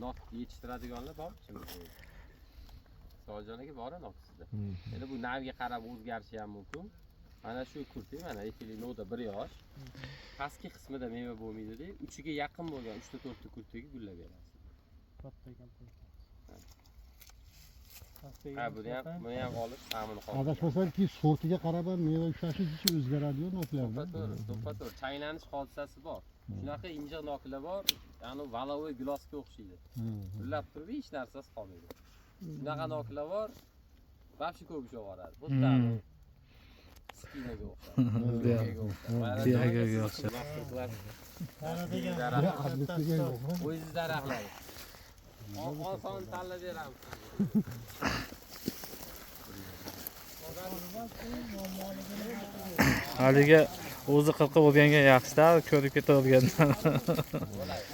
nok yetishtiradiganlar bor. Soljon aka bor nok sizda. Endi bu naviga qarab o'zgarishi ham mumkin. Mana shu kurti, mana ekilinoda 1 yosh. Pastki qismida meva bo'lmaydi-da, uchiga yaqin bo'lgan 3 ta 4 ta kurtiga gullab berasiz. Ha, buni ham olib, ta'mini qolib. Adashmasamki, sortiga qarab ham meva ushlashi hiç o'zgaradi-yu noklarda. To'xta-tur, chaylanish hodisasi bor. Shunaqa injiq noklar bor, ya'ni valovoy gilosga o'xshaydi. Gullab turib hech narsasi qolmaydi. Shunaqa noklar bor, vobshe ko'p ushaveradi. Xuddi skinaga o'xshaydi. Tiyaga o'xshaydi. O'zingiz daraxtlar. Oson tanlab beramiz. Haliga o'zi qirqib bo'lganga yaxshi-da, ko'rib ketavergandan. Bo'ladi.